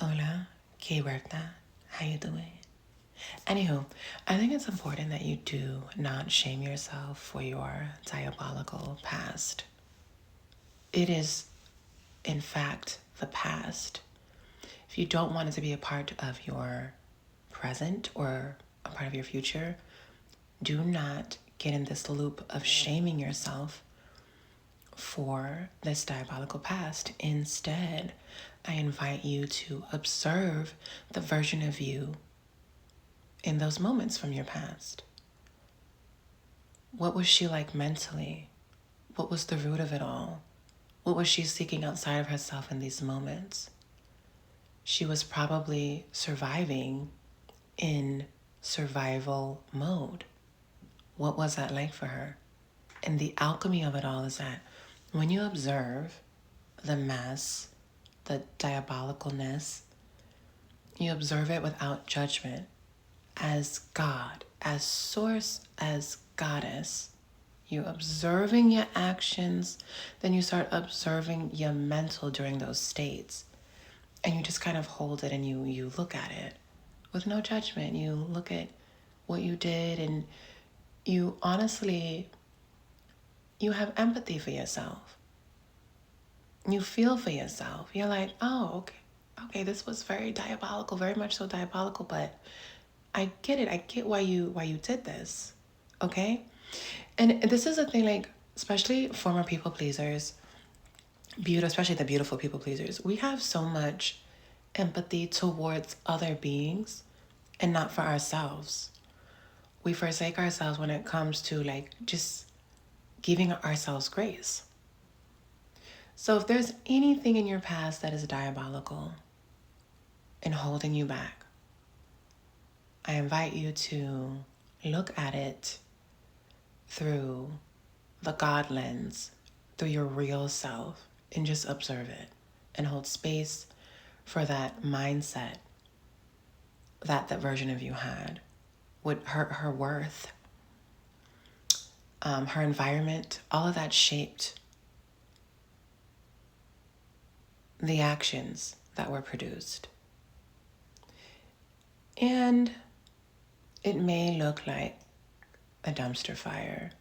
Hola, qué verdad. How you doing? Anywho, I think it's important that you do not shame yourself for your diabolical past. It is, in fact, the past. If you don't want it to be a part of your present or a part of your future, do not get in this loop of shaming yourself for this diabolical past. Instead, I invite you to observe the version of you in those moments from your past. What was she like mentally? What was the root of it all? What was she seeking outside of herself in these moments? She was probably surviving in survival mode. What was that like for her? And the alchemy of it all is that when you observe the mess, the diabolicalness, you observe it without judgment as God, as source, as goddess. You observing your actions, then you start observing your mental during those states. And you just kind of hold it and you look at it with no judgment. You look at what you did and you honestly, you have empathy for yourself. You feel for yourself. You're like, oh, okay, this was very diabolical, very much so diabolical, but I get it. I get why you did this. Okay? And this is a thing, like, especially former people pleasers, especially the beautiful people pleasers, we have so much empathy towards other beings and not for ourselves. We forsake ourselves when it comes to like just giving ourselves grace. So if there's anything in your past that is diabolical and holding you back, I invite you to look at it through the God lens, through your real self, and just observe it and hold space for that mindset that version of you had, with her worth, her environment, all of that shaped the actions that were produced. And it may look like a dumpster fire,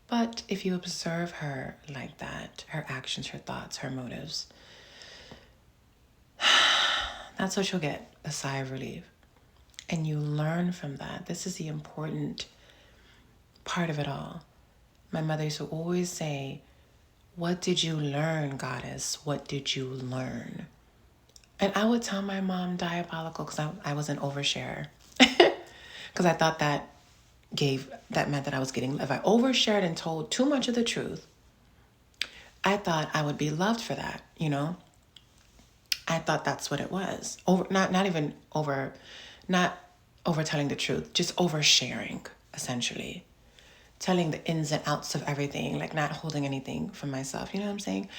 but if you observe her like that, her actions, her thoughts, her motives, that's what you'll get, a sigh of relief. And you learn from that. This is the important part of it all. My mother used to always say, what did you learn, goddess? What did you learn? And I would tell my mom diabolical because I was an oversharer. Because I thought that meant that I was getting, if I overshared and told too much of the truth, I thought I would be loved for that, you know? I thought that's what it was. Not over telling the truth, just oversharing, essentially. Telling the ins and outs of everything, like not holding anything for myself. You know what I'm saying?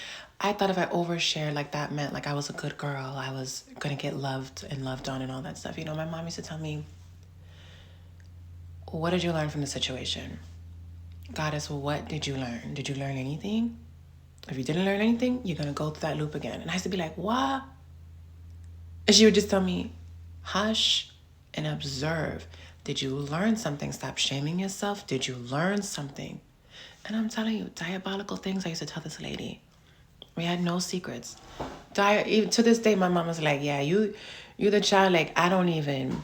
I thought if I overshared, like that meant like I was a good girl. I was going to get loved and loved on and all that stuff. You know, my mom used to tell me, what did you learn from the situation? Goddess, what did you learn? Did you learn anything? If you didn't learn anything, you're going to go through that loop again. And I used to be like, what? And she would just tell me, hush and observe. Did you learn something? Stop shaming yourself. Did you learn something? And I'm telling you, diabolical things I used to tell this lady. We had no secrets. Even to this day, my mom was like, yeah, you the child, like, I don't even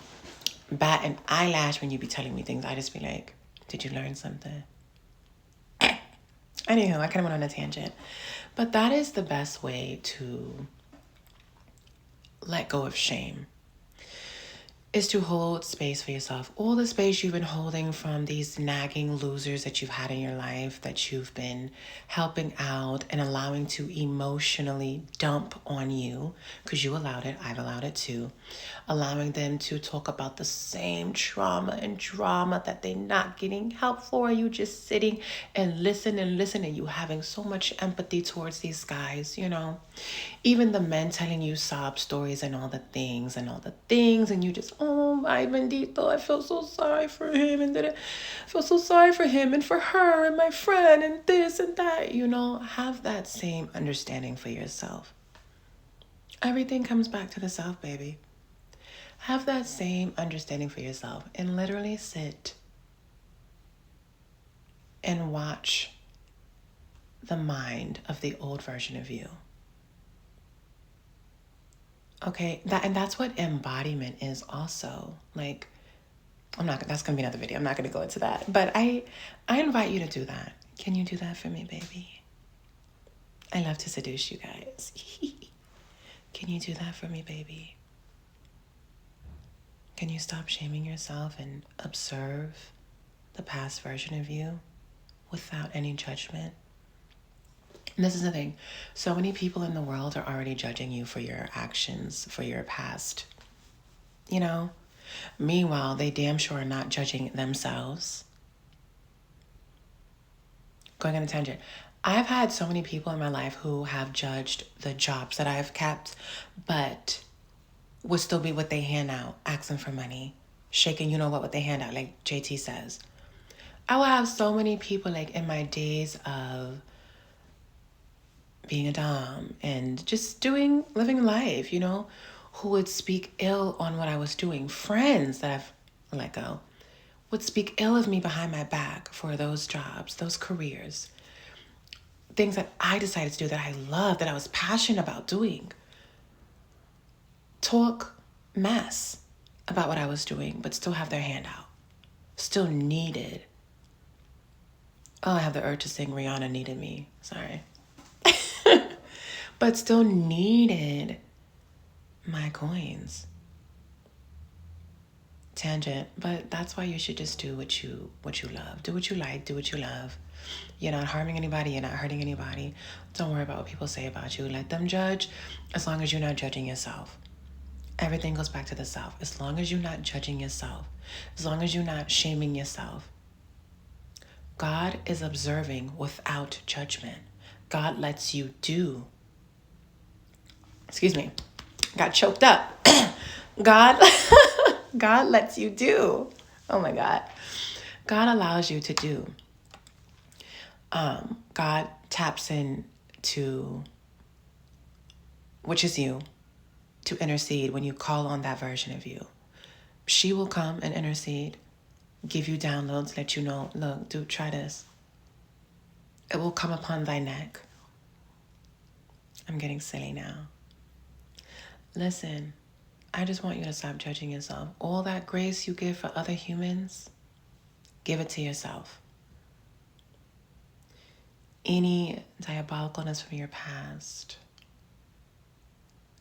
bat an eyelash when you be telling me things. I just be like, did you learn something? Anyhow, I kind of went on a tangent. But that is the best way to let go of shame, is to hold space for yourself. All the space you've been holding from these nagging losers that you've had in your life, that you've been helping out and allowing to emotionally dump on you, because you allowed it, I've allowed it too. Allowing them to talk about the same trauma and drama that they're not getting help for. You just sitting and listen and you having so much empathy towards these guys, you know. Even the men telling you sob stories and all the things and you just, oh my bendito, I feel so sorry for him and I feel so sorry for him and for her and my friend and this and that, you know. Have that same understanding for yourself. Everything comes back to the self, baby. Have that same understanding for yourself and literally sit and watch the mind of the old version of you. Okay, that's what embodiment is also. Like, that's gonna be another video. I'm not gonna go into that. But I invite you to do that. Can you do that for me, baby? I love to seduce you guys. Can you do that for me, baby? Can you stop shaming yourself and observe the past version of you without any judgment? And this is the thing. So many people in the world are already judging you for your actions, for your past. You know? Meanwhile, they damn sure are not judging themselves. Going on a tangent. I've had so many people in my life who have judged the jobs that I've kept, but would still be what they hand out, asking for money, shaking, you know what they hand out, like JT says. I will have so many people, like, in my days of being a dom and just living life, you know, who would speak ill on what I was doing. Friends that I've let go would speak ill of me behind my back for those jobs, those careers, things that I decided to do that I love, that I was passionate about doing. Talk mess about what I was doing, but still have their hand out. Still needed. Oh, I have the urge to sing Rihanna Needed Me. Sorry. But still needed my coins. Tangent, but that's why you should just do what you love. Do what you like, do what you love. You're not harming anybody, you're not hurting anybody. Don't worry about what people say about you. Let them judge, as long as you're not judging yourself. Everything goes back to the self. As long as you're not judging yourself, as long as you're not shaming yourself. God is observing without judgment. God lets you do. Excuse me, got choked up. God lets you do. Oh my God. God allows you to do. God taps in to, which is you, to intercede when you call on that version of you. She will come and intercede, give you downloads, let you know, look, dude, try this. It will come upon thy neck. I'm getting silly now. Listen, I just want you to stop judging yourself. All that grace you give for other humans, give it to yourself. Any diabolicalness from your past,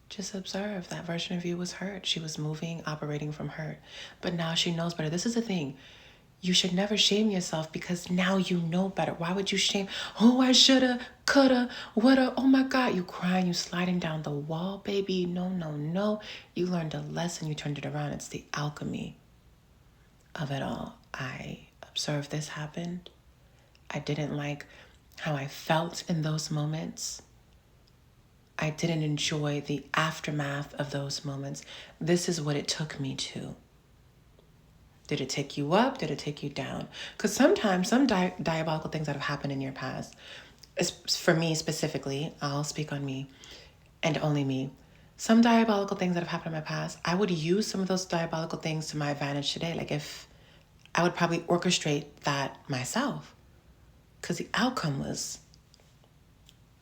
just observe that version of you was hurt. She was moving, operating from hurt. But now she knows better. This is the thing. You should never shame yourself because now you know better. Why would you shame? Oh, I shoulda, coulda, woulda. Oh my God, you crying, you sliding down the wall, baby. No, no, no. You learned a lesson, you turned it around. It's the alchemy of it all. I observed this happened. I didn't like how I felt in those moments. I didn't enjoy the aftermath of those moments. This is what it took me to. Did it take you up? Did it take you down? Because sometimes some diabolical things that have happened in your past, for me specifically, I'll speak on me and only me. Some diabolical things that have happened in my past, I would use some of those diabolical things to my advantage today. Like if I would probably orchestrate that myself because the outcome was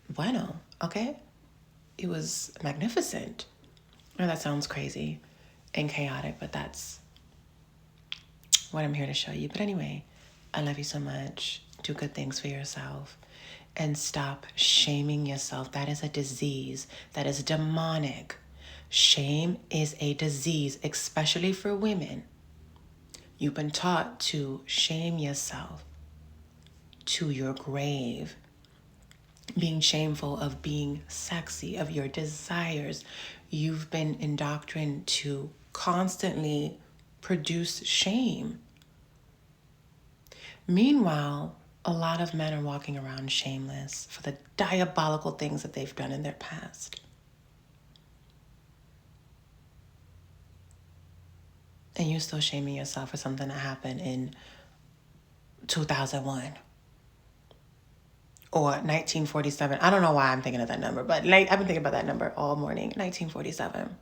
bueno, okay? It was magnificent. I know that sounds crazy and chaotic, but that's what I'm here to show you. But anyway, I love you so much. Do good things for yourself and stop shaming yourself. That is a disease. That is demonic. Shame is a disease, especially for women. You've been taught to shame yourself to your grave. Being shameful of being sexy, of your desires. You've been indoctrinated to constantly produce shame. Meanwhile, a lot of men are walking around shameless for the diabolical things that they've done in their past. And you're still shaming yourself for something that happened in 2001 or 1947. I don't know why I'm thinking of that number, but I've been thinking about that number all morning. 1947.